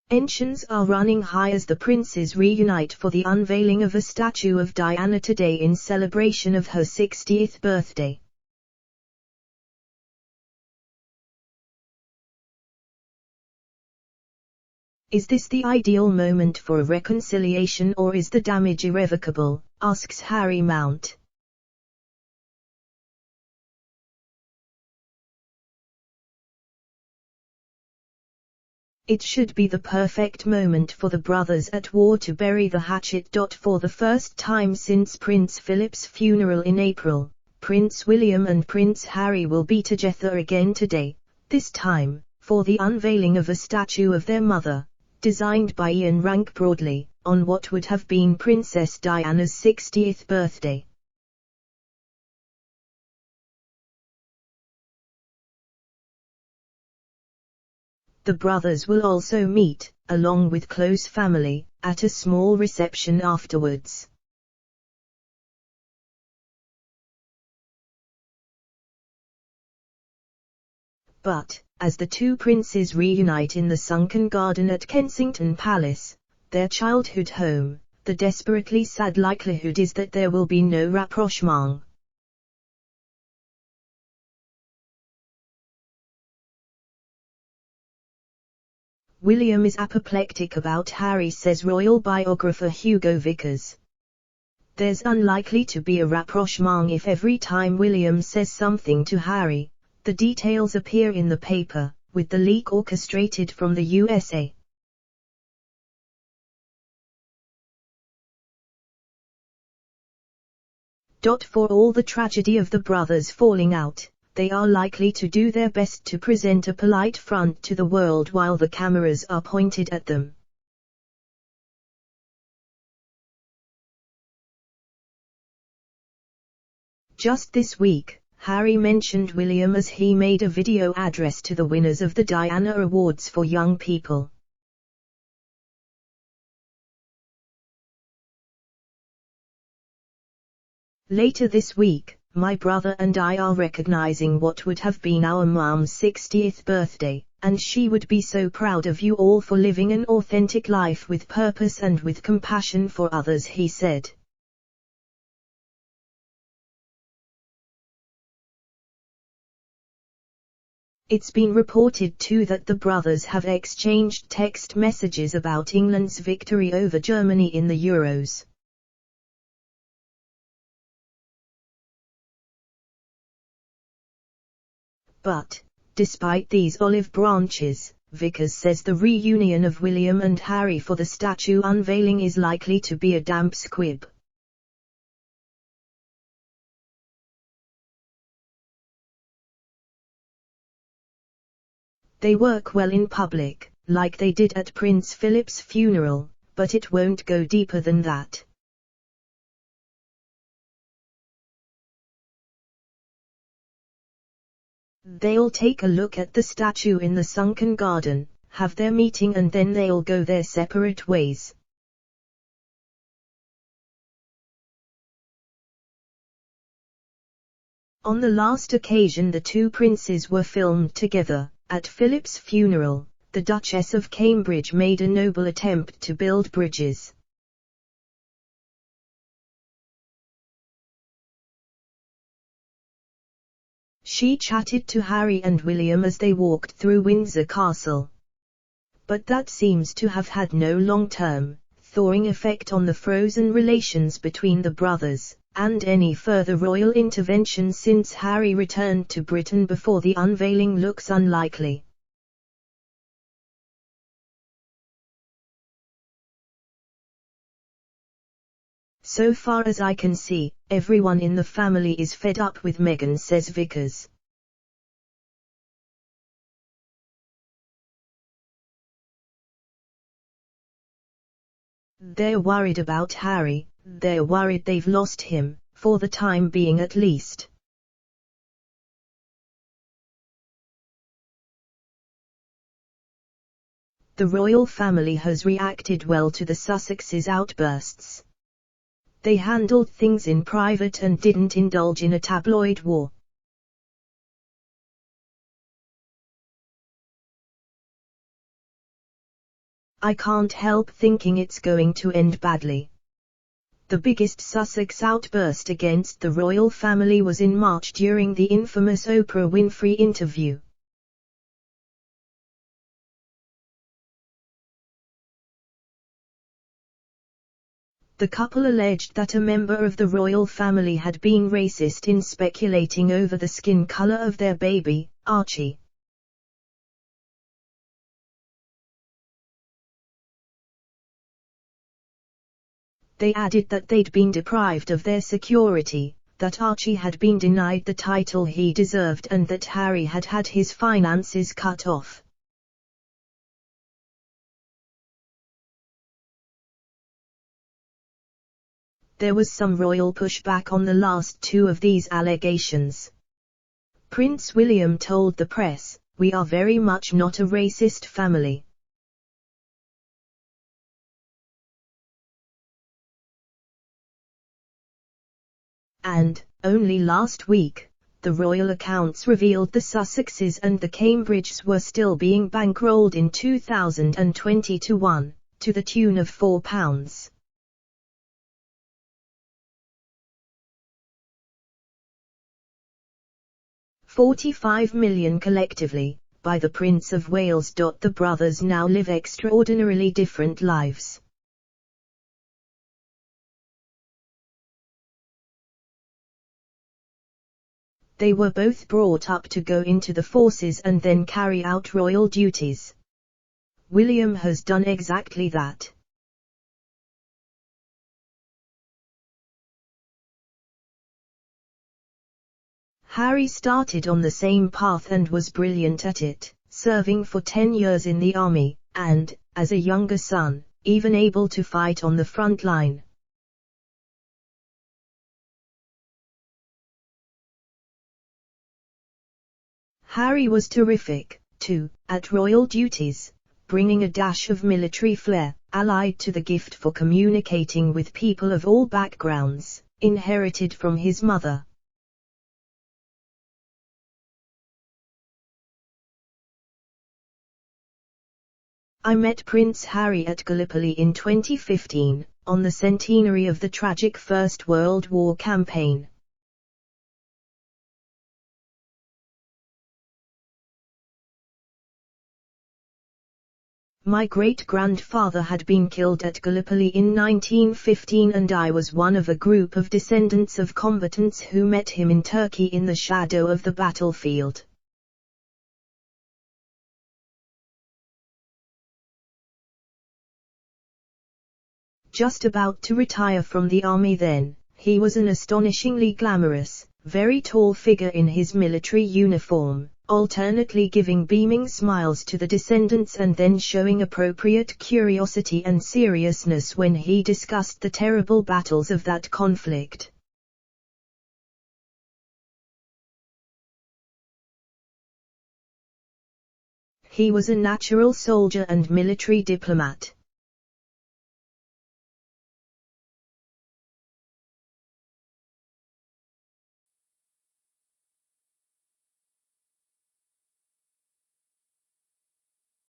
Tensions are running high as the princes reunite for the unveiling of a statue of Diana today in celebration of her 60th birthday. Is this the ideal moment for a reconciliation, or is the damage irrevocable? Asks Harry Mount. It should be the perfect moment for the brothers at war to bury the hatchet. For the first time since Prince Philip's funeral in April, Prince William and Prince Harry will be together again today, this time, for the unveiling of a statue of their mother, designed by Ian Rank Broadley, on what would have been Princess Diana's 60th birthday. The brothers will also meet, along with close family, at a small reception afterwards. But, as the two princes reunite in the sunken garden at Kensington Palace, their childhood home, the desperately sad likelihood is that there will be no rapprochement. William is apoplectic about Harry, says royal biographer Hugo Vickers. There's unlikely to be a rapprochement if every time William says something to Harry, the details appear in the paper, with the leak orchestrated from the USA. For all the tragedy of the brothers falling out, they are likely to do their best to present a polite front to the world while the cameras are pointed at them. Just this week, Harry mentioned William as he made a video address to the winners of the Diana Awards for Young People. Later this week, my brother and I are recognizing what would have been our mom's 60th birthday, and she would be so proud of you all for living an authentic life with purpose and with compassion for others, he said. It's been reported too that the brothers have exchanged text messages about England's victory over Germany in the Euros. But, despite these olive branches, Vickers says the reunion of William and Harry for the statue unveiling is likely to be a damp squib. They work well in public, like they did at Prince Philip's funeral, but it won't go deeper than that. They'll take a look at the statue in the sunken garden, have their meeting, and then they'll go their separate ways. On the last occasion the two princes were filmed together, at Philip's funeral, the Duchess of Cambridge made a noble attempt to build bridges. She chatted to Harry and William as they walked through Windsor Castle. But that seems to have had no long-term, thawing effect on the frozen relations between the brothers, and any further royal intervention since Harry returned to Britain before the unveiling looks unlikely. So far as I can see, everyone in the family is fed up with Meghan, says Vickers. They're worried about Harry, they're worried they've lost him, for the time being at least. The royal family has reacted well to the Sussexes' outbursts. They handled things in private and didn't indulge in a tabloid war. I can't help thinking it's going to end badly. The biggest Sussex outburst against the royal family was in March during the infamous Oprah Winfrey interview. The couple alleged that a member of the royal family had been racist in speculating over the skin color of their baby, Archie. They added that they'd been deprived of their security, that Archie had been denied the title he deserved, and that Harry had had his finances cut off. There was some royal pushback on the last two of these allegations. Prince William told the press, "We are very much not a racist family." And, only last week, the royal accounts revealed the Sussexes and the Cambridges were still being bankrolled in 2021, to the tune of £4. £45 million collectively, by the Prince of Wales. The brothers now live extraordinarily different lives. They were both brought up to go into the forces and then carry out royal duties. William has done exactly that. Harry started on the same path and was brilliant at it, serving for 10 years in the army, and, as a younger son, even able to fight on the front line. Harry was terrific, too, at royal duties, bringing a dash of military flair, allied to the gift for communicating with people of all backgrounds, inherited from his mother. I met Prince Harry at Gallipoli in 2015, on the centenary of the tragic First World War campaign. My great-grandfather had been killed at Gallipoli in 1915, and I was one of a group of descendants of combatants who met him in Turkey in the shadow of the battlefield. Just about to retire from the army then, he was an astonishingly glamorous, very tall figure in his military uniform, alternately giving beaming smiles to the descendants and then showing appropriate curiosity and seriousness when he discussed the terrible battles of that conflict. He was a natural soldier and military diplomat.